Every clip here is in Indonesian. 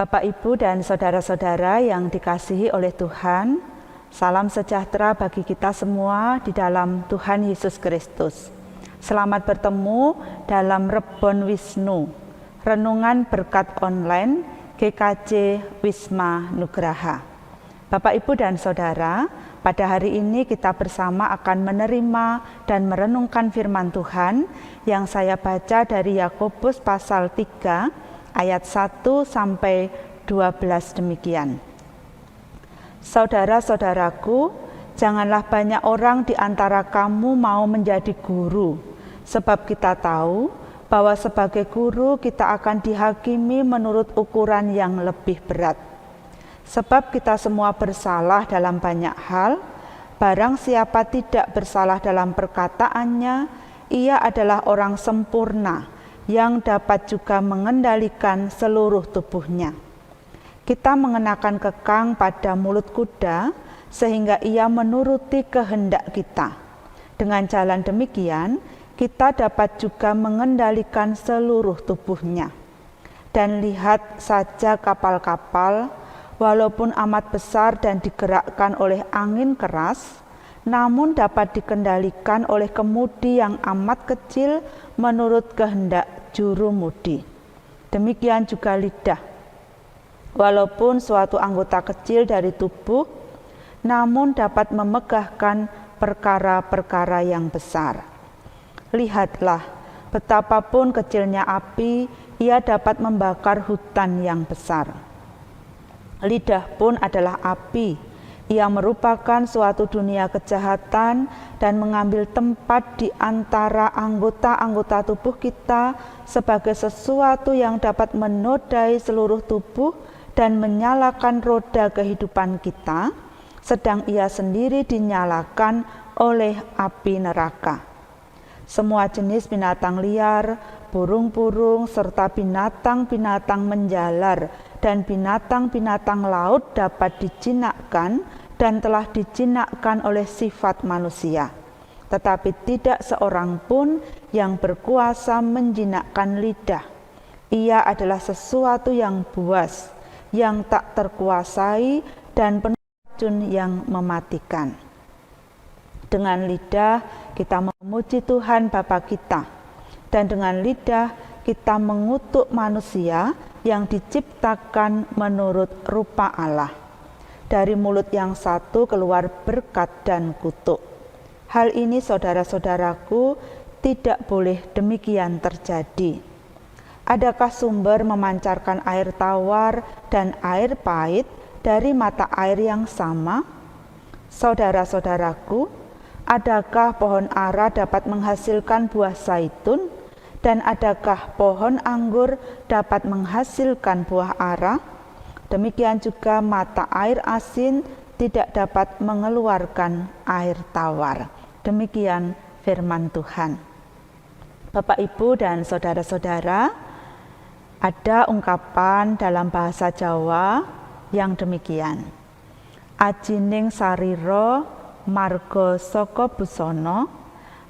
Bapak, Ibu, dan saudara-saudara yang dikasihi oleh Tuhan, salam sejahtera bagi kita semua di dalam Tuhan Yesus Kristus. Selamat bertemu dalam Rebon Wisnu, Renungan Berkat Online GKJ Wisma Nugraha. Bapak, Ibu, dan saudara, pada hari ini kita bersama akan menerima dan merenungkan firman Tuhan yang saya baca dari Yakobus pasal 3 ayat 1 sampai 12 demikian. Saudara-saudaraku, janganlah banyak orang di antara kamu mau menjadi guru, sebab kita tahu bahwa sebagai guru kita akan dihakimi menurut ukuran yang lebih berat. Sebab kita semua bersalah dalam banyak hal, barang siapa tidak bersalah dalam perkataannya, ia adalah orang sempurna, yang dapat juga mengendalikan seluruh tubuhnya. Kita mengenakan kekang pada mulut kuda, sehingga ia menuruti kehendak kita. Dengan jalan demikian, kita dapat juga mengendalikan seluruh tubuhnya. Dan lihat saja kapal-kapal, walaupun amat besar dan digerakkan oleh angin keras, namun dapat dikendalikan oleh kemudi yang amat kecil menurut kehendak jurumudi. Demikian juga lidah, walaupun suatu anggota kecil dari tubuh, namun dapat memegahkan perkara-perkara yang besar. Lihatlah, betapapun kecilnya api, ia dapat membakar hutan yang besar. Lidah pun adalah api. Ia merupakan suatu dunia kejahatan dan mengambil tempat di antara anggota-anggota tubuh kita sebagai sesuatu yang dapat menodai seluruh tubuh dan menyalakan roda kehidupan kita, sedang ia sendiri dinyalakan oleh api neraka. Semua jenis binatang liar, burung-burung, serta binatang-binatang menjalar dan binatang-binatang laut dapat dijinakkan dan telah dijinakkan oleh sifat manusia. Tetapi tidak seorang pun yang berkuasa menjinakkan lidah. Ia adalah sesuatu yang buas, yang tak terkuasai dan penuh racun yang mematikan. Dengan lidah kita memuji Tuhan Bapa kita, dan dengan lidah kita mengutuk manusia yang diciptakan menurut rupa Allah. Dari mulut yang satu keluar berkat dan kutuk. Hal ini saudara-saudaraku tidak boleh demikian terjadi. Adakah sumber memancarkan air tawar dan air pahit dari mata air yang sama? Saudara-saudaraku, adakah pohon ara dapat menghasilkan buah zaitun? Dan adakah pohon anggur dapat menghasilkan buah ara? Demikian juga mata air asin tidak dapat mengeluarkan air tawar. Demikian firman Tuhan. Bapak, Ibu, dan saudara-saudara, ada ungkapan dalam bahasa Jawa yang demikian. Ajining sarira marga saka busana,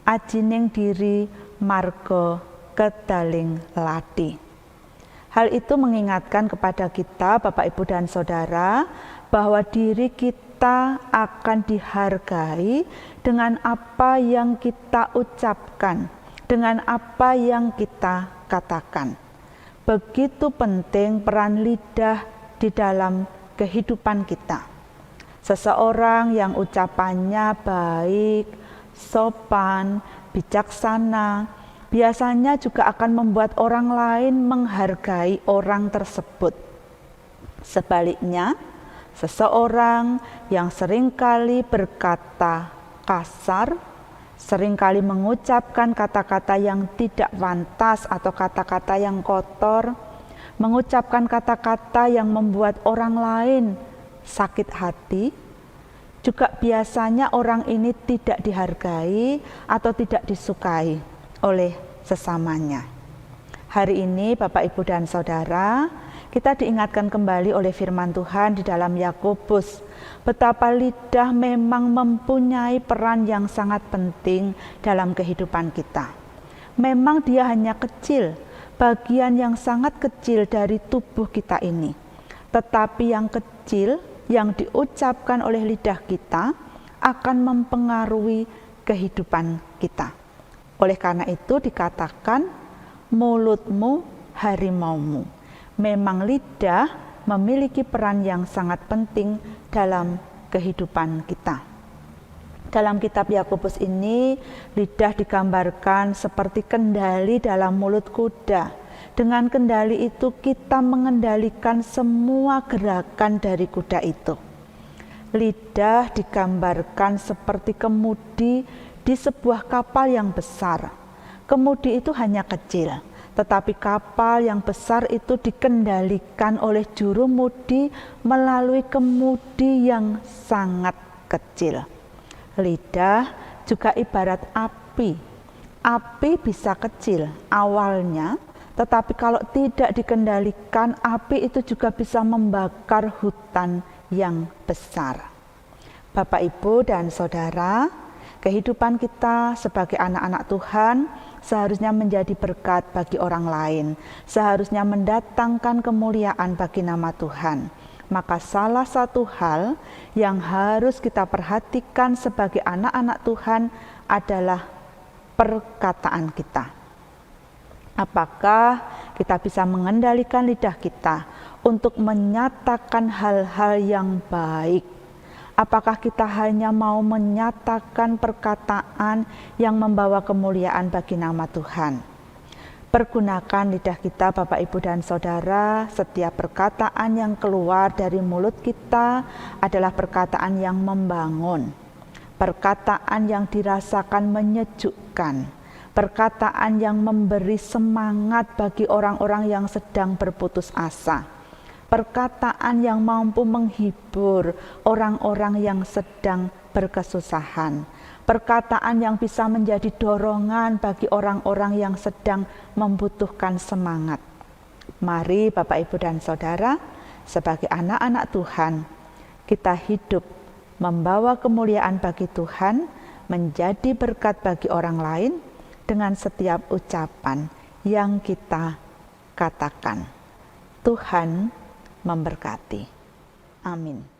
ajining diri marga kedaling lati. Hal itu mengingatkan kepada kita, Bapak, Ibu, dan saudara, bahwa diri kita akan dihargai dengan apa yang kita ucapkan, dengan apa yang kita katakan. Begitu penting peran lidah di dalam kehidupan kita. Seseorang yang ucapannya baik, sopan, bijaksana, biasanya juga akan membuat orang lain menghargai orang tersebut. Sebaliknya, seseorang yang seringkali berkata kasar, seringkali mengucapkan kata-kata yang tidak pantas atau kata-kata yang kotor, mengucapkan kata-kata yang membuat orang lain sakit hati, juga biasanya orang ini tidak dihargai atau tidak disukai oleh sesamanya. Hari ini Bapak, Ibu, dan saudara, kita diingatkan kembali oleh firman Tuhan di dalam Yakobus, betapa lidah memang mempunyai peran yang sangat penting dalam kehidupan kita. Memang dia hanya kecil, bagian yang sangat kecil dari tubuh kita ini. tetapi yang kecil yang diucapkan oleh lidah kita akan mempengaruhi kehidupan kita. Oleh karena itu dikatakan mulutmu harimaumu. Memang lidah memiliki peran yang sangat penting dalam kehidupan kita. Dalam kitab Yakobus ini, lidah digambarkan seperti kendali dalam mulut kuda. Dengan kendali itu kita mengendalikan semua gerakan dari kuda itu. Lidah digambarkan seperti kemudi di sebuah kapal yang besar. Kemudi itu hanya kecil, tetapi kapal yang besar itu dikendalikan oleh jurumudi melalui kemudi yang sangat kecil. Lidah juga ibarat api. Api bisa kecil awalnya, tetapi kalau tidak dikendalikan, api itu juga bisa membakar hutan yang besar. Bapak, Ibu, dan Saudara, kehidupan kita sebagai anak-anak Tuhan seharusnya menjadi berkat bagi orang lain, seharusnya mendatangkan kemuliaan bagi nama Tuhan. Maka salah satu hal yang harus kita perhatikan sebagai anak-anak Tuhan adalah perkataan kita. Apakah kita bisa mengendalikan lidah kita untuk menyatakan hal-hal yang baik? Apakah kita hanya mau menyatakan perkataan yang membawa kemuliaan bagi nama Tuhan? Pergunakan lidah kita, Bapak, Ibu, dan Saudara. Setiap perkataan yang keluar dari mulut kita adalah perkataan yang membangun, perkataan yang dirasakan menyejukkan, perkataan yang memberi semangat bagi orang-orang yang sedang berputus asa, perkataan yang mampu menghibur orang-orang yang sedang berkesusahan, perkataan yang bisa menjadi dorongan bagi orang-orang yang sedang membutuhkan semangat. Mari Bapak, Ibu, dan Saudara, sebagai anak-anak Tuhan, kita hidup membawa kemuliaan bagi Tuhan, menjadi berkat bagi orang lain dengan setiap ucapan yang kita katakan. Tuhan memberkati. Amin.